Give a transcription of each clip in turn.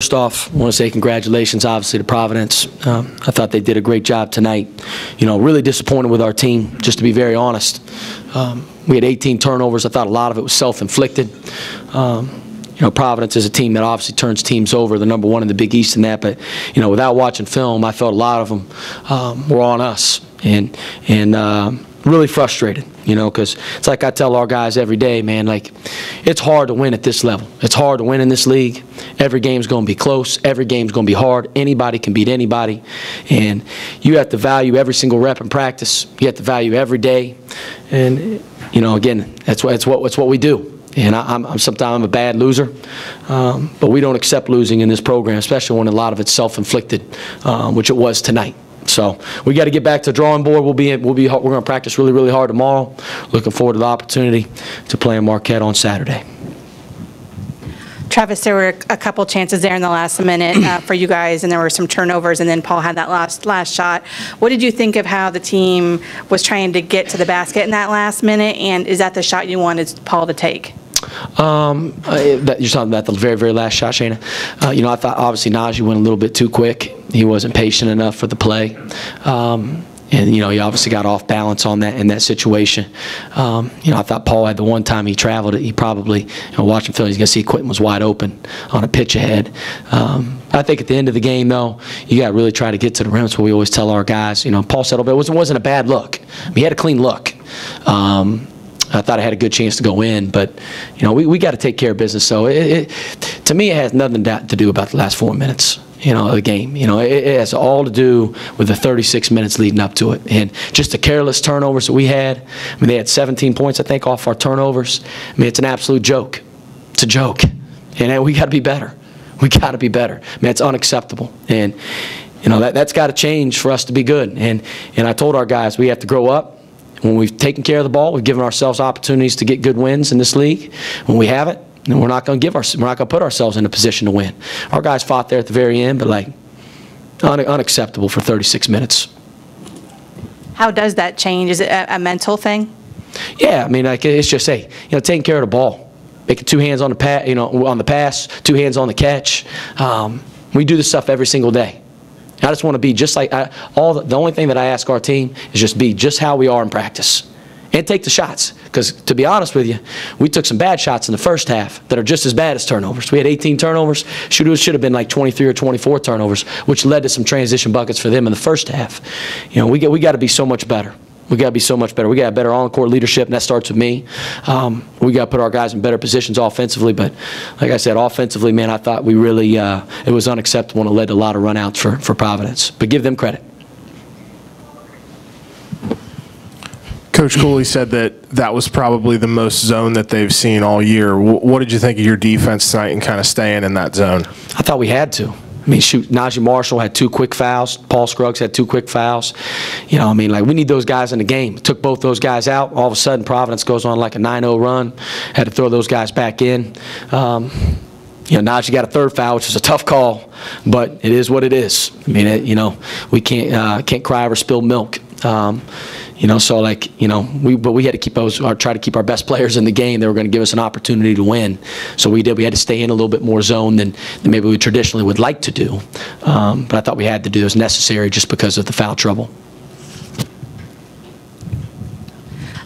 First off, I want to say congratulations, obviously, to Providence. I thought they did a great job tonight. Really disappointed with our team, just to be very honest. We had 18 turnovers. I thought a lot of it was self-inflicted. Providence is a team that obviously turns teams over. They're #1 in the Big East in that. But, without watching film, I felt a lot of them were on us. And really frustrated, because it's like I tell our guys every day, man, like, it's hard to win at this level. It's hard to win in this league. Every game's going to be close. Every game's going to be hard. Anybody can beat anybody. And you have to value every single rep in practice. You have to value every day. And, again, it's what we do. And sometimes I'm a bad loser, but we don't accept losing in this program, especially when a lot of it's self-inflicted, which it was tonight. So we got to get back to the drawing board. We're going to practice really, really hard tomorrow. Looking forward to the opportunity to play in Marquette on Saturday. Travis, there were a couple chances there in the last minute for you guys, and there were some turnovers, and then Paul had that last shot. What did you think of how the team was trying to get to the basket in that last minute, and is that the shot you wanted Paul to take? You're talking about the very, very last shot, Shayna. I thought obviously Najee went a little bit too quick. He wasn't patient enough for the play. And, he obviously got off balance on that in that situation. I thought Paul had the one time he traveled it, he probably, watching film, he's going to see Quentin was wide open on a pitch ahead. I think at the end of the game, though, you got to really try to get to the rim. That's what we always tell our guys. Paul said it wasn't a bad look. He had a clean look. I thought I had a good chance to go in, but we got to take care of business. So to me, it has nothing to do about the last 4 minutes. Of the game. It has all to do with the 36 minutes leading up to it, and just the careless turnovers that we had. They had 17 points, I think, off our turnovers. It's an absolute joke. It's a joke, and we got to be better. We got to be better. It's unacceptable, and that's got to change for us to be good. And I told our guys we have to grow up. When we've taken care of the ball, we've given ourselves opportunities to get good wins in this league. When we haven't, and we're not going to put ourselves in a position to win. Our guys fought there at the very end, but unacceptable for 36 minutes. How does that change? Is it a mental thing? Yeah, it's just taking care of the ball, making 2 hands on the on the pass, 2 hands on the catch. We do this stuff every single day. I just want to be just like the only thing that I ask our team is just be just how we are in practice. And take the shots, because to be honest with you, we took some bad shots in the first half that are just as bad as turnovers. We had 18 turnovers. Should have been like 23 or 24 turnovers, which led to some transition buckets for them in the first half. We got to be so much better. We got to be so much better. We got better on-court leadership, and that starts with me. We got to put our guys in better positions offensively. But like I said, offensively, man, I thought we really it was unacceptable, and it led to a lot of runouts for Providence. But give them credit. Coach Cooley said that was probably the most zone that they've seen all year. What did you think of your defense tonight and kind of staying in that zone? I thought we had to. Najee Marshall had 2 quick fouls. Paul Scruggs had 2 quick fouls. We need those guys in the game. Took both those guys out. All of a sudden, Providence goes on like a 9-0 run. Had to throw those guys back in. Najee got a 3rd foul, which was a tough call, but it is what it is. We can't cry over spilled milk. But we had to try to keep our best players in the game. They were going to give us an opportunity to win. So we did. We had to stay in a little bit more zone than maybe we traditionally would like to do. But I thought we had to do. It was necessary just because of the foul trouble.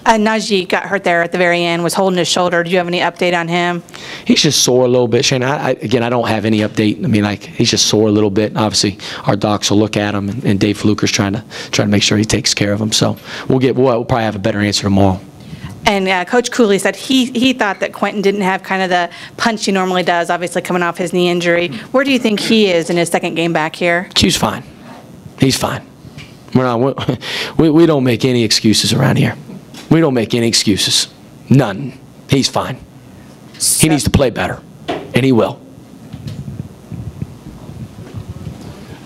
Najee got hurt there at the very end, was holding his shoulder. Do you have any update on him? He's just sore a little bit, Shane. Again, I don't have any update. He's just sore a little bit. Obviously, our docs will look at him, and Dave Fluker's trying to make sure he takes care of him. So we'll probably have a better answer tomorrow. And Coach Cooley said he thought that Quentin didn't have kind of the punch he normally does, obviously coming off his knee injury. Where do you think he is in his 2nd game back here? Q's fine. He's fine. We don't make any excuses around here. We don't make any excuses. None. He's fine. He needs to play better, and he will.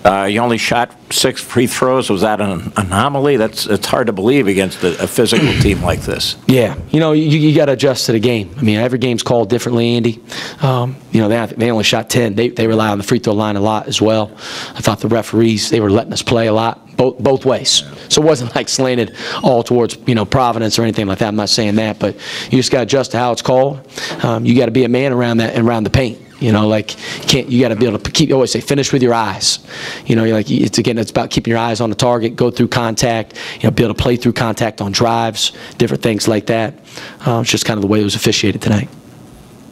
You only shot 6 free throws. Was that an anomaly? It's hard to believe against a physical team like this. Yeah, you got to adjust to the game. Every game's called differently, Andy. They only shot 10. They rely on the free throw line a lot as well. I thought the referees, they were letting us play a lot. Both ways. So it wasn't like slanted all towards Providence or anything like that. I'm not saying that, but you just got to adjust to how it's called. You got to be a man around the paint. You know, like you got to be able to keep. You always say finish with your eyes. You know, you're like it's about keeping your eyes on the target, go through contact. You know, be able to play through contact on drives, different things like that. It's just kind of the way it was officiated tonight.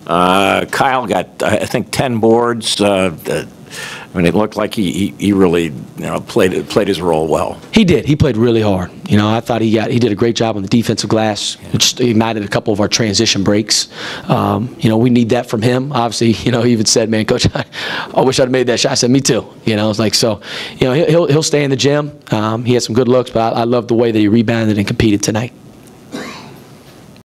Kyle got, I think, 10 boards. I mean, it looked like he really, played his role well. He did. He played really hard. You know, I thought he did a great job on the defensive glass, which ignited a couple of our transition breaks. You know, we need that from him. Obviously, you know, he even said, "Man, Coach, I wish I'd made that shot." I said, "Me too." You know, it's like, so, you know, he'll stay in the gym. He had some good looks, but I love the way that he rebounded and competed tonight.